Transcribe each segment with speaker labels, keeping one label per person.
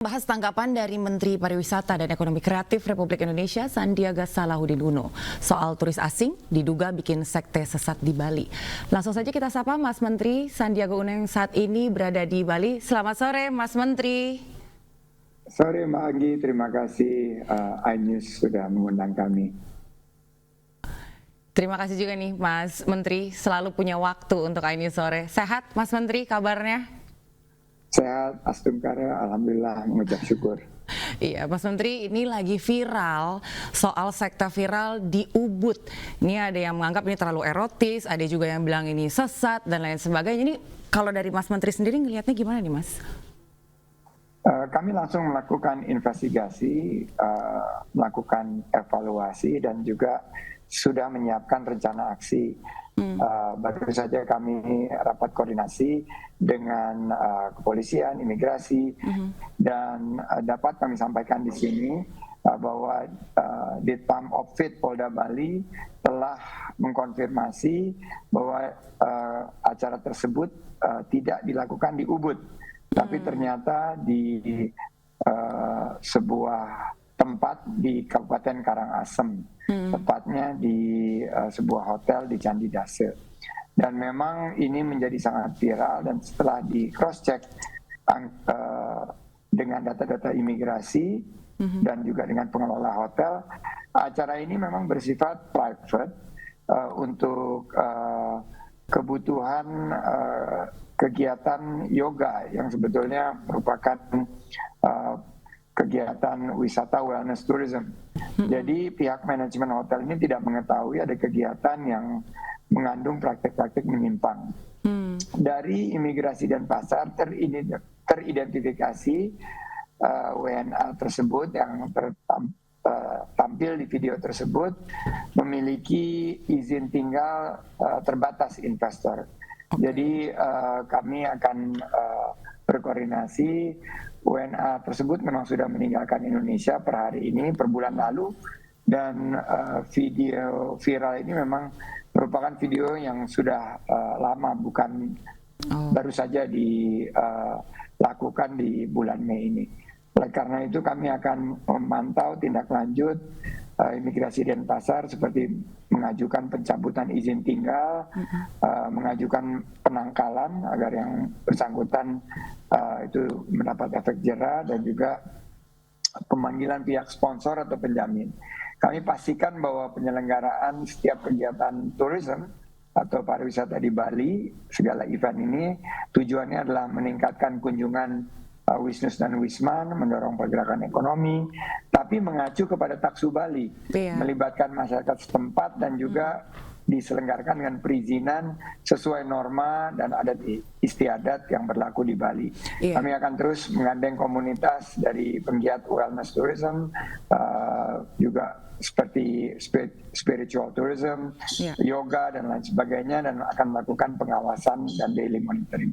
Speaker 1: Bahas tanggapan dari Menteri Pariwisata dan Ekonomi Kreatif Republik Indonesia Sandiaga Salahuddin Uno soal turis asing diduga bikin sekte sesat di Bali. Langsung saja kita sapa Mas Menteri Sandiaga Uno yang saat ini berada di Bali. Selamat sore Mas Menteri.
Speaker 2: Sore Mbak Anggi, terima kasih iNews sudah mengundang kami.
Speaker 1: Terima kasih juga nih Mas Menteri, selalu punya waktu untuk iNews sore. Sehat Mas Menteri kabarnya?
Speaker 2: Sehat, Astumkara, alhamdulillah, mengucap syukur.
Speaker 1: Iya, Mas Menteri, ini lagi viral soal sekte viral di Ubud. Ini ada yang menganggap ini terlalu erotis, ada juga yang bilang ini sesat dan lain sebagainya. Ini kalau dari Mas Menteri sendiri ngelihatnya gimana nih, Mas?
Speaker 2: Kami langsung melakukan investigasi, melakukan evaluasi dan juga sudah menyiapkan rencana aksi. Baru saja kami rapat koordinasi dengan kepolisian, imigrasi, dan dapat kami sampaikan di sini bahwa Ditpam Opfit Polda Bali telah mengkonfirmasi bahwa acara tersebut tidak dilakukan di Ubud, tapi ternyata di sebuah tempat di Kabupaten Karangasem, tepatnya di sebuah hotel di Candi Dase. Dan memang ini menjadi sangat viral, dan setelah di cross check dengan data-data imigrasi dan juga dengan pengelola hotel, acara ini memang bersifat private untuk kebutuhan kegiatan yoga yang sebetulnya merupakan kegiatan wisata wellness tourism. Jadi pihak manajemen hotel ini tidak mengetahui ada kegiatan yang mengandung praktek-praktek menyimpang. Dari imigrasi dan pasar teridentifikasi WNA tersebut yang tampil di video tersebut memiliki izin tinggal terbatas investor. Jadi kami akan berkoordinasi. WNA tersebut memang sudah meninggalkan Indonesia per hari ini, per bulan lalu, dan video viral ini memang merupakan video yang sudah lama, bukan baru saja dilakukan di bulan Mei ini. Oleh karena itu kami akan memantau tindak lanjut imigrasi dan pasar seperti mengajukan pencabutan izin tinggal, mengajukan penangkalan agar yang bersangkutan itu mendapat efek jera, dan juga pemanggilan pihak sponsor atau penjamin. Kami pastikan bahwa penyelenggaraan setiap kegiatan tourism atau pariwisata di Bali, segala event ini tujuannya adalah meningkatkan kunjungan Wisnus dan Wisman, mendorong pergerakan ekonomi, tapi mengacu kepada Taksu Bali, melibatkan masyarakat setempat dan juga diselenggarakan dengan perizinan sesuai norma dan adat istiadat yang berlaku di Bali. Kami akan terus menggandeng komunitas dari penggiat wellness tourism, juga seperti spiritual tourism, yoga dan lain sebagainya, dan akan melakukan pengawasan dan daily monitoring.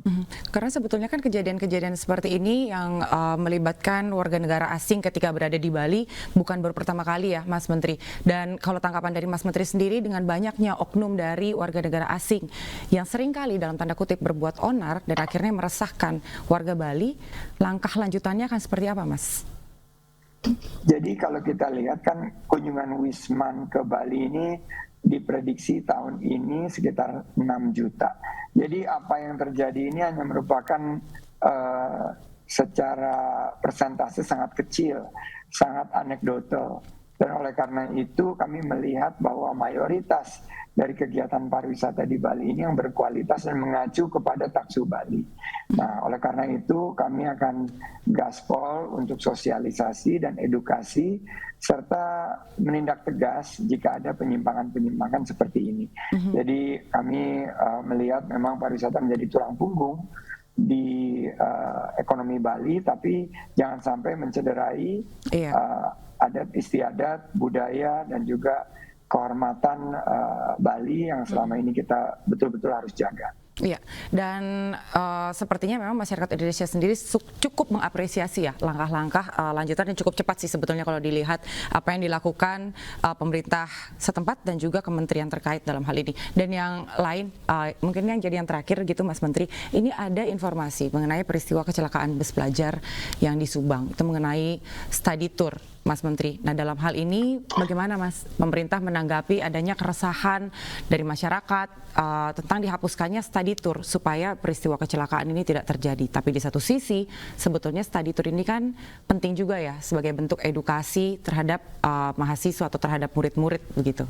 Speaker 1: Karena sebetulnya kan kejadian-kejadian seperti ini yang melibatkan warga negara asing ketika berada di Bali bukan baru pertama kali ya Mas Menteri. Dan kalau tanggapan dari Mas Menteri sendiri, dengan banyaknya oknum dari warga negara asing yang seringkali dalam tanda kutip berbuat onar dan akhirnya meresahkan warga Bali, langkah lanjutannya akan seperti apa Mas?
Speaker 2: Jadi kalau kita lihat kan kunjungan Wisman ke Bali ini diprediksi tahun ini sekitar 6 juta. Jadi apa yang terjadi ini hanya merupakan secara persentase sangat kecil, sangat anekdotal. Dan oleh karena itu kami melihat bahwa mayoritas dari kegiatan pariwisata di Bali ini yang berkualitas dan mengacu kepada Taksu Bali. Nah, oleh karena itu kami akan gaspol untuk sosialisasi dan edukasi serta menindak tegas jika ada penyimpangan-penyimpangan seperti ini. Jadi kami melihat memang pariwisata menjadi tulang punggung di ekonomi Bali, tapi jangan sampai mencederai adat istiadat, budaya, dan juga kehormatan Bali yang selama ini kita betul-betul harus jaga.
Speaker 1: Iya, dan sepertinya memang masyarakat Indonesia sendiri cukup mengapresiasi ya langkah-langkah lanjutan yang cukup cepat sih sebetulnya kalau dilihat apa yang dilakukan pemerintah setempat dan juga kementerian terkait dalam hal ini. Dan yang lain, mungkin yang jadi yang terakhir gitu Mas Menteri, ini ada informasi mengenai peristiwa kecelakaan bus pelajar yang di Subang, itu mengenai study tour. Mas Menteri. Nah, dalam hal ini bagaimana Mas pemerintah menanggapi adanya keresahan dari masyarakat tentang dihapuskannya study tour supaya peristiwa kecelakaan ini tidak terjadi. Tapi di satu sisi sebetulnya study tour ini kan penting juga ya sebagai bentuk edukasi terhadap mahasiswa atau terhadap murid-murid begitu.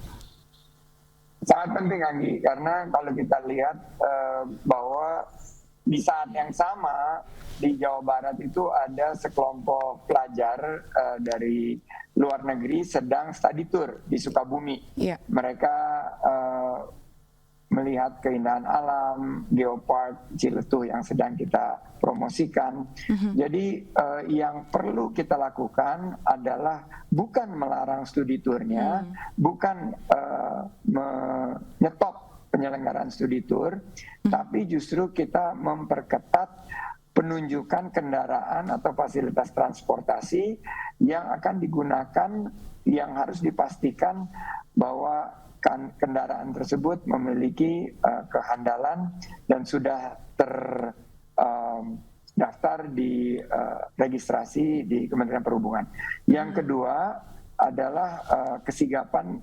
Speaker 2: Sangat penting Anggi, karena kalau kita lihat bahwa di saat yang sama di Jawa Barat itu ada sekelompok pelajar dari luar negeri sedang study tour di Sukabumi. Yeah. Mereka melihat keindahan alam, geopark Ciletuh yang sedang kita promosikan. Jadi yang perlu kita lakukan adalah bukan melarang studi tournya, bukan menyetop penyelenggaraan studi tour, tapi justru kita memperketat penunjukan kendaraan atau fasilitas transportasi yang akan digunakan, yang harus dipastikan bahwa kendaraan tersebut memiliki kehandalan dan sudah terdaftar di registrasi di Kementerian Perhubungan. Yang kedua adalah kesigapan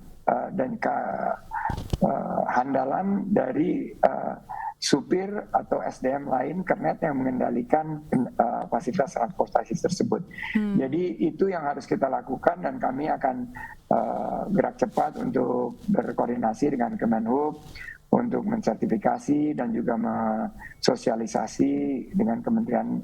Speaker 2: dan kehandalan dari supir atau SDM lain kernet yang mengendalikan fasilitas transportasi tersebut. Jadi itu yang harus kita lakukan dan kami akan gerak cepat untuk berkoordinasi dengan Kemenhub untuk mensertifikasi dan juga mensosialisasi dengan kementerian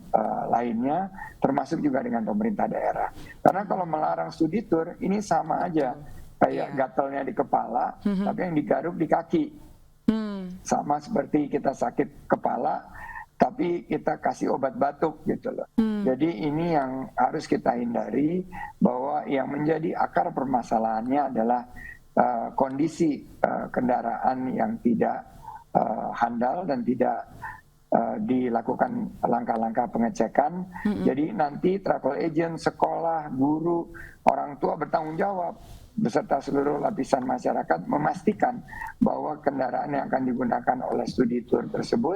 Speaker 2: lainnya, termasuk juga dengan pemerintah daerah. Karena kalau melarang studi tour ini sama aja kayak gatalnya di kepala, tapi yang digaruk di kaki. Sama seperti kita sakit kepala, tapi kita kasih obat batuk gitu loh. Jadi ini yang harus kita hindari, bahwa yang menjadi akar permasalahannya adalah kondisi kendaraan yang tidak handal dan tidak dilakukan langkah-langkah pengecekan. Jadi nanti travel agent, sekolah, guru, orang tua bertanggung jawab beserta seluruh lapisan masyarakat memastikan bahwa kendaraan yang akan digunakan oleh studi tour tersebut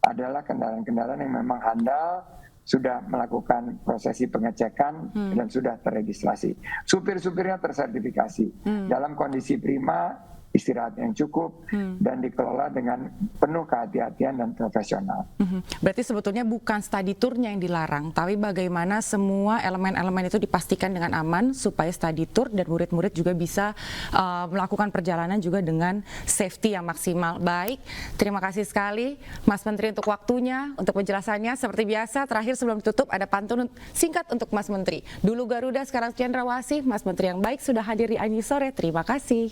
Speaker 2: adalah kendaraan-kendaraan yang memang handal, sudah melakukan prosesi pengecekan dan sudah terregistrasi. Supir-supirnya tersertifikasi dalam kondisi prima, istirahat yang cukup, dan dikelola dengan penuh kehati-hatian dan profesional.
Speaker 1: Berarti sebetulnya bukan study tournya yang dilarang, tapi bagaimana semua elemen-elemen itu dipastikan dengan aman supaya study tour dan murid-murid juga bisa melakukan perjalanan juga dengan safety yang maksimal. Baik, terima kasih sekali Mas Menteri untuk waktunya, untuk penjelasannya. Seperti biasa, terakhir sebelum ditutup ada pantun singkat untuk Mas Menteri. Dulu Garuda, sekarang Cendrawasih. Mas Menteri yang baik sudah hadir di Anji Sore. Terima kasih.